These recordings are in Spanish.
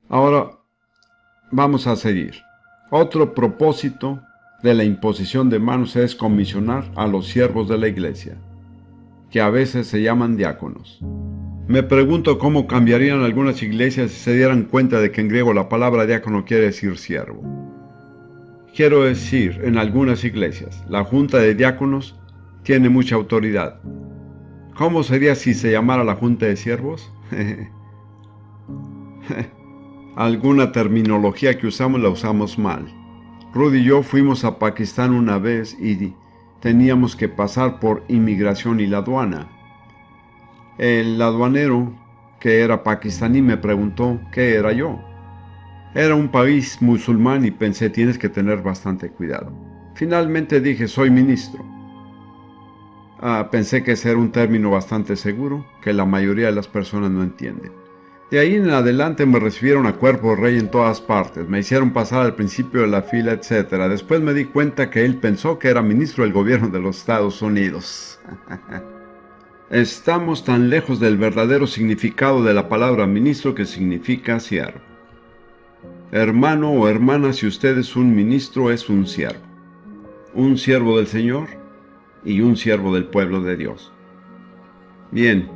Ahora vamos a seguir. Otro propósito de la imposición de manos es comisionar a los siervos de la iglesia, que a veces se llaman diáconos. Me pregunto cómo cambiarían algunas iglesias si se dieran cuenta de que en griego la palabra diácono quiere decir siervo. Quiero decir, en algunas iglesias, la junta de diáconos tiene mucha autoridad. ¿Cómo sería si se llamara la junta de siervos? Alguna terminología que usamos la usamos mal. Rudy y yo fuimos a Pakistán una vez y teníamos que pasar por inmigración y la aduana. El aduanero, que era pakistaní, me preguntó qué era yo. Era un país musulmán y pensé, tienes que tener bastante cuidado. Finalmente dije, soy ministro. Pensé que ese era un término bastante seguro, que la mayoría de las personas no entienden. De ahí en adelante me recibieron a cuerpo de rey en todas partes, me hicieron pasar al principio de la fila, etc. Después me di cuenta que él pensó que era ministro del gobierno de los Estados Unidos. Estamos tan lejos del verdadero significado de la palabra ministro, que significa siervo. Hermano o hermana, si usted es un ministro, es un siervo del Señor y un siervo del pueblo de Dios. Bien,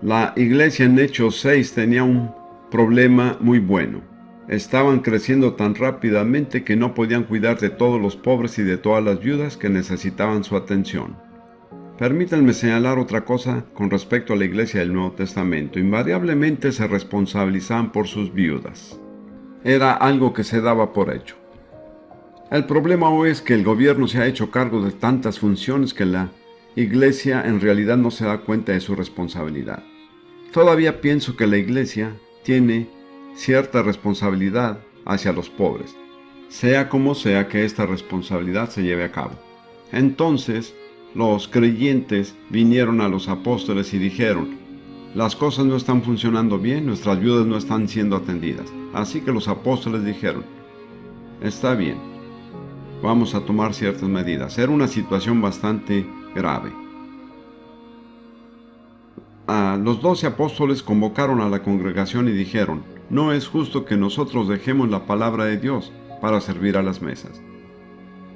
la iglesia en Hechos 6 tenía un problema muy bueno. Estaban creciendo tan rápidamente que no podían cuidar de todos los pobres y de todas las viudas que necesitaban su atención. Permítanme señalar otra cosa con respecto a la iglesia del Nuevo Testamento. Invariablemente se responsabilizaban por sus viudas. Era algo que se daba por hecho. El problema hoy es que el gobierno se ha hecho cargo de tantas funciones que la iglesia en realidad no se da cuenta de su responsabilidad. Todavía pienso que la iglesia tiene cierta responsabilidad hacia los pobres, sea como sea que esta responsabilidad se lleve a cabo. Entonces, los creyentes vinieron a los apóstoles y dijeron, las cosas no están funcionando bien, nuestras viudas no están siendo atendidas. Así que los apóstoles dijeron, está bien, vamos a tomar ciertas medidas. Era una situación bastante grave. Los 12 apóstoles convocaron a la congregación y dijeron, no es justo que nosotros dejemos la palabra de Dios para servir a las mesas.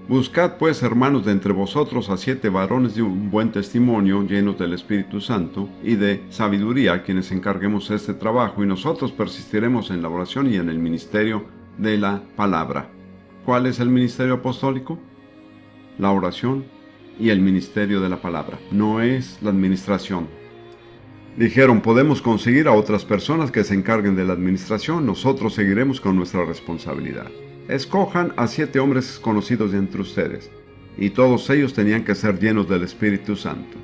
Buscad pues, hermanos, de entre vosotros a 7 varones de un buen testimonio, llenos del Espíritu Santo y de sabiduría, a quienes encarguemos este trabajo, y nosotros persistiremos en la oración y en el ministerio de la palabra. ¿Cuál es el ministerio apostólico? La oración y el ministerio de la palabra. No es la administración. Dijeron, podemos conseguir a otras personas que se encarguen de la administración, nosotros seguiremos con nuestra responsabilidad. Escojan a 7 hombres conocidos de entre ustedes, y todos ellos tenían que ser llenos del Espíritu Santo.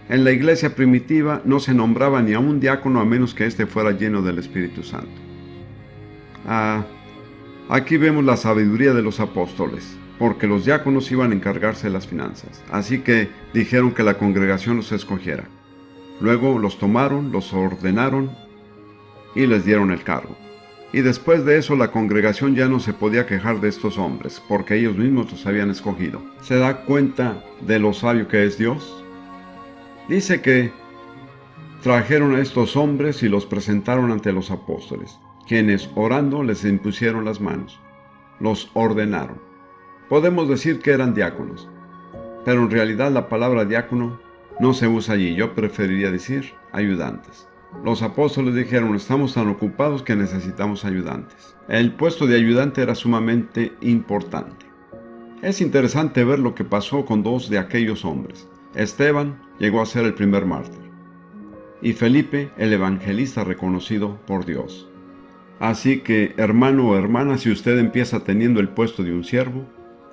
En la iglesia primitiva no se nombraba ni a un diácono a menos que éste fuera lleno del Espíritu Santo. Aquí vemos la sabiduría de los apóstoles, porque los diáconos iban a encargarse de las finanzas, así que dijeron que la congregación los escogiera. Luego los tomaron, los ordenaron y les dieron el cargo. Y después de eso la congregación ya no se podía quejar de estos hombres, porque ellos mismos los habían escogido. ¿Se da cuenta de lo sabio que es Dios? Dice que trajeron a estos hombres y los presentaron ante los apóstoles, quienes orando les impusieron las manos, los ordenaron. Podemos decir que eran diáconos, pero en realidad la palabra diácono no se usa allí, yo preferiría decir ayudantes. Los apóstoles dijeron, estamos tan ocupados que necesitamos ayudantes. El puesto de ayudante era sumamente importante. Es interesante ver lo que pasó con 2 de aquellos hombres. Esteban llegó a ser el primer mártir, y Felipe el evangelista reconocido por Dios. Así que, hermano o hermana, si usted empieza teniendo el puesto de un siervo,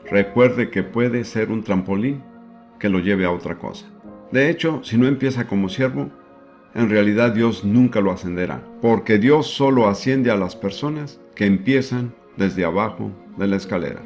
recuerde que puede ser un trampolín que lo lleve a otra cosa. De hecho, si no empieza como siervo, en realidad Dios nunca lo ascenderá, porque Dios solo asciende a las personas que empiezan desde abajo de la escalera.